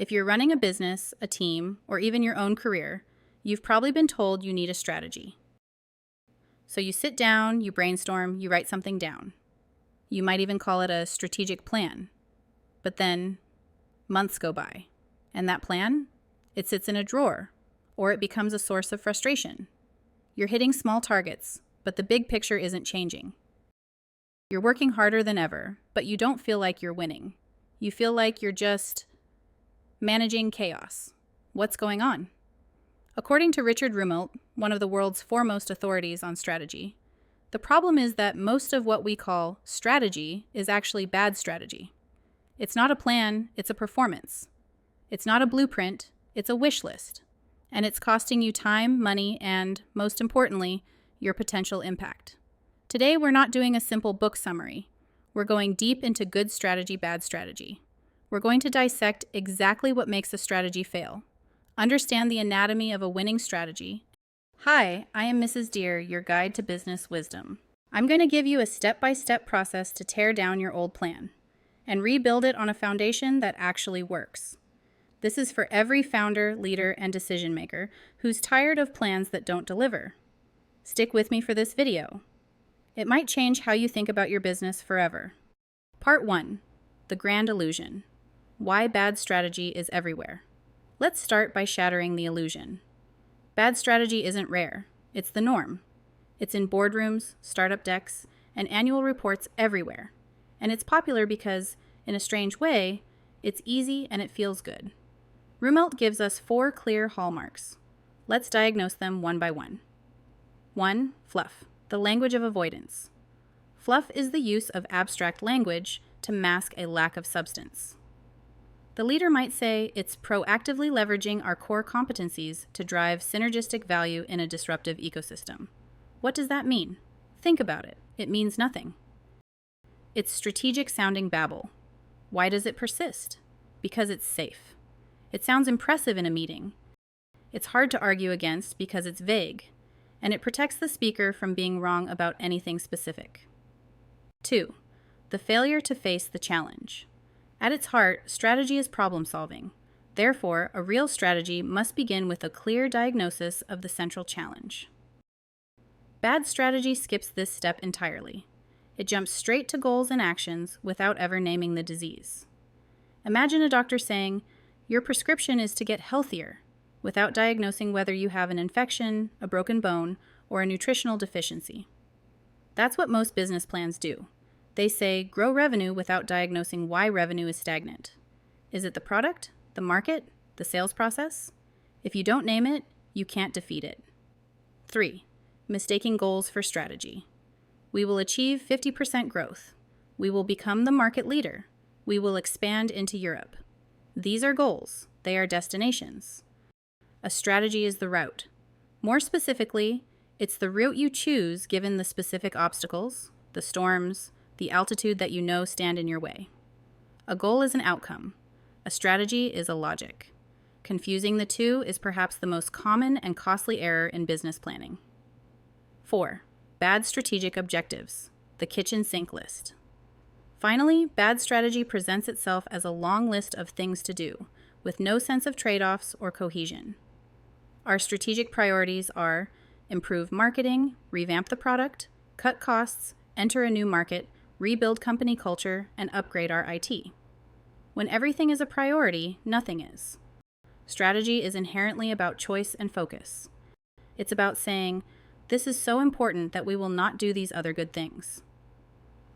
If you're running a business, a team, or even your own career, you've probably been told you need a strategy. So you sit down, you brainstorm, you write something down. You might even call it a strategic plan. But then months go by, and that plan, it sits in a drawer, or it becomes a source of frustration. You're hitting small targets, but the big picture isn't changing. You're working harder than ever, but you don't feel like you're winning. You feel like you're just managing chaos. What's going on? According to Richard Rumelt, one of the world's foremost authorities on strategy, the problem is that most of what we call strategy is actually bad strategy. It's not a plan, it's a performance. It's not a blueprint, it's a wish list. And it's costing you time, money, and, most importantly, your potential impact. Today, we're not doing a simple book summary. We're going deep into good strategy, bad strategy. We're going to dissect exactly what makes a strategy fail, understand the anatomy of a winning strategy. Hi, I am Mrs. Deer, your guide to business wisdom. I'm going to give you a step-by-step process to tear down your old plan and rebuild it on a foundation that actually works. This is for every founder, leader, and decision maker who's tired of plans that don't deliver. Stick with me for this video. It might change how you think about your business forever. Part 1. The Grand Illusion. Why bad strategy is everywhere. Let's start by shattering the illusion. Bad strategy isn't rare. It's the norm. It's in boardrooms, startup decks, and annual reports everywhere. And it's popular because, in a strange way, it's easy and it feels good. Rumelt gives us 4 clear hallmarks. Let's diagnose them one by one. 1. Fluff, the language of avoidance. Fluff is the use of abstract language to mask a lack of substance. The leader might say it's proactively leveraging our core competencies to drive synergistic value in a disruptive ecosystem. What does that mean? Think about it. It means nothing. It's strategic-sounding babble. Why does it persist? Because it's safe. It sounds impressive in a meeting. It's hard to argue against because it's vague, and it protects the speaker from being wrong about anything specific. 2. The failure to face the challenge. At its heart, strategy is problem-solving. Therefore, a real strategy must begin with a clear diagnosis of the central challenge. Bad strategy skips this step entirely. It jumps straight to goals and actions without ever naming the disease. Imagine a doctor saying, "Your prescription is to get healthier," without diagnosing whether you have an infection, a broken bone, or a nutritional deficiency. That's what most business plans do. They say, grow revenue without diagnosing why revenue is stagnant. Is it the product, the market, the sales process? If you don't name it, you can't defeat it. 3. Mistaking goals for strategy. We will achieve 50% growth. We will become the market leader. We will expand into Europe. These are goals. They are destinations. A strategy is the route. More specifically, it's the route you choose given the specific obstacles, the storms, the altitude that you know stand in your way. A goal is an outcome. A strategy is a logic. Confusing the two is perhaps the most common and costly error in business planning. 4. Bad strategic objectives. The kitchen sink list. Finally, bad strategy presents itself as a long list of things to do, with no sense of trade-offs or cohesion. Our strategic priorities are improve marketing, revamp the product, cut costs, enter a new market, rebuild company culture, and upgrade our IT. When everything is a priority, nothing is. Strategy is inherently about choice and focus. It's about saying, this is so important that we will not do these other good things.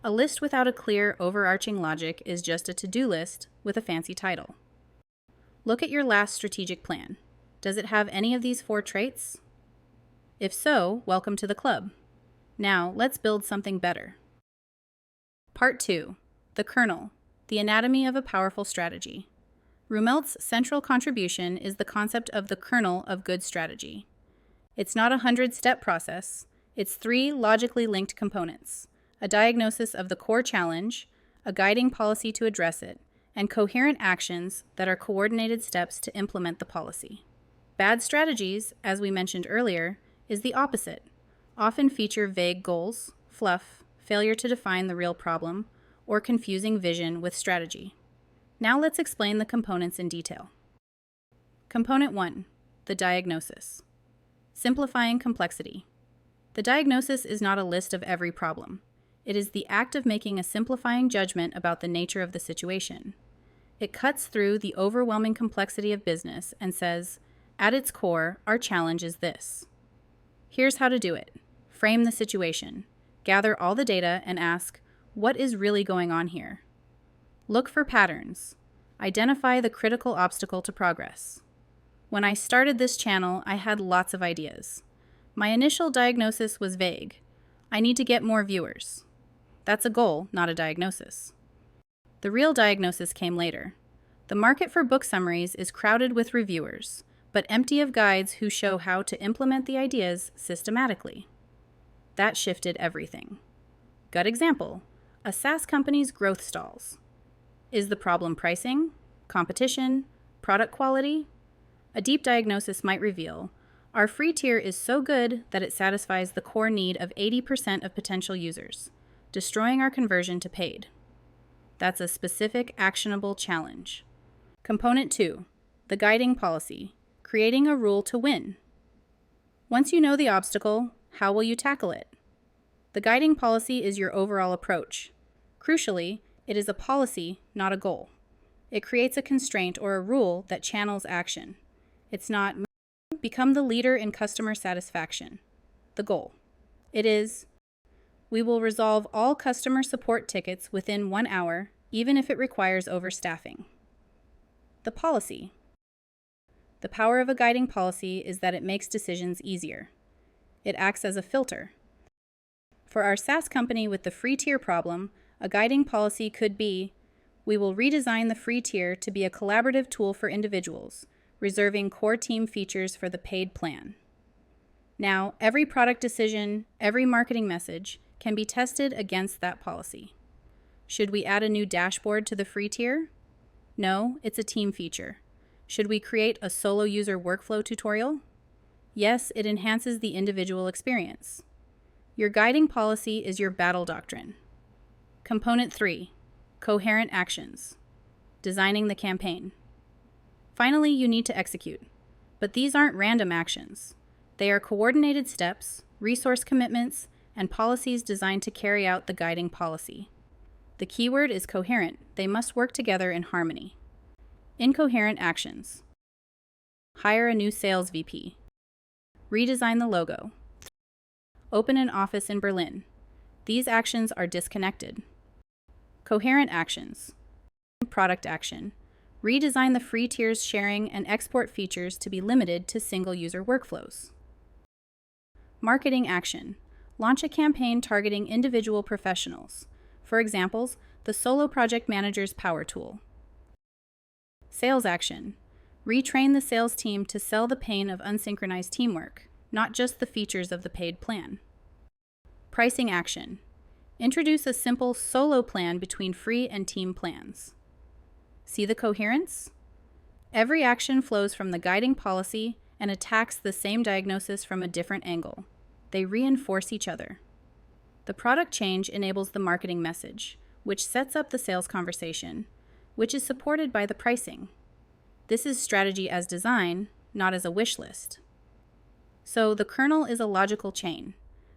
A list without a clear, overarching logic is just a to-do list with a fancy title. Look at your last strategic plan. Does it have any of these 4 traits? If so, welcome to the club. Now, let's build something better. Part 2. The Kernel, the anatomy of a powerful strategy. Rumelt's central contribution is the concept of the kernel of good strategy. It's not a 100-step process. It's 3 logically linked components: a diagnosis of the core challenge, a guiding policy to address it, and coherent actions that are coordinated steps to implement the policy. Bad strategies, as we mentioned earlier, is the opposite. Often feature vague goals, fluff, failure to define the real problem, or confusing vision with strategy. Now let's explain the components in detail. Component 1, the diagnosis. Simplifying complexity. The diagnosis is not a list of every problem. It is the act of making a simplifying judgment about the nature of the situation. It cuts through the overwhelming complexity of business and says, at its core, our challenge is this. Here's how to do it. Frame the situation. Gather all the data and ask, what is really going on here? Look for patterns. Identify the critical obstacle to progress. When I started this channel, I had lots of ideas. My initial diagnosis was vague. I need to get more viewers. That's a goal, not a diagnosis. The real diagnosis came later. The market for book summaries is crowded with reviewers, but empty of guides who show how to implement the ideas systematically. That shifted everything. Gut example, a SaaS company's growth stalls. Is the problem pricing, competition, product quality? A deep diagnosis might reveal, our free tier is so good that it satisfies the core need of 80% of potential users, destroying our conversion to paid. That's a specific, actionable challenge. Component 2, the guiding policy, creating a rule to win. Once you know the obstacle, how will you tackle it? The guiding policy is your overall approach. Crucially, it is a policy, not a goal. It creates a constraint or a rule that channels action. It's not become the leader in customer satisfaction. The goal. It is, we will resolve all customer support tickets within 1 hour, even if it requires overstaffing. The policy. The power of a guiding policy is that it makes decisions easier. It acts as a filter. For our SaaS company with the free tier problem, a guiding policy could be, we will redesign the free tier to be a collaborative tool for individuals, reserving core team features for the paid plan. Now, every product decision, every marketing message can be tested against that policy. Should we add a new dashboard to the free tier? No, it's a team feature. Should we create a solo user workflow tutorial? Yes, it enhances the individual experience. Your guiding policy is your battle doctrine. Component 3, coherent actions. Designing the campaign. Finally, you need to execute. But these aren't random actions. They are coordinated steps, resource commitments, and policies designed to carry out the guiding policy. The keyword is coherent. They must work together in harmony. Incoherent actions. Hire a new sales VP. Redesign the logo. Open an office in Berlin. These actions are disconnected. Coherent actions. Product action. Redesign the free tier's sharing and export features to be limited to single-user workflows. Marketing action. Launch a campaign targeting individual professionals. For examples, the Solo Project Manager's Power Tool. Sales action. Retrain the sales team to sell the pain of unsynchronized teamwork, not just the features of the paid plan. Pricing action. Introduce a simple solo plan between free and team plans. See the coherence? Every action flows from the guiding policy and attacks the same diagnosis from a different angle. They reinforce each other. The product change enables the marketing message, which sets up the sales conversation, which is supported by the pricing. This is strategy as design, not as a wish list. So the kernel is a logical chain.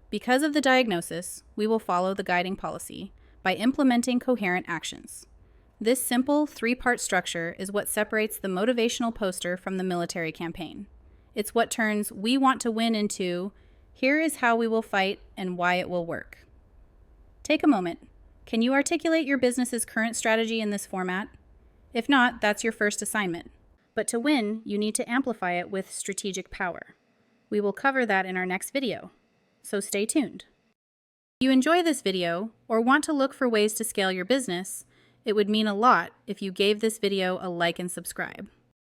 Because of the diagnosis, we will follow the guiding policy by implementing coherent actions. This simple 3-part structure is what separates the motivational poster from the military campaign. It's what turns "we want to win" into "here is how we will fight and why it will work." Take a moment. Can you articulate your business's current strategy in this format? If not, that's your first assignment. But to win, you need to amplify it with strategic power. We will cover that in our next video, so stay tuned. If you enjoy this video or want to look for ways to scale your business, it would mean a lot if you gave this video a like and subscribe.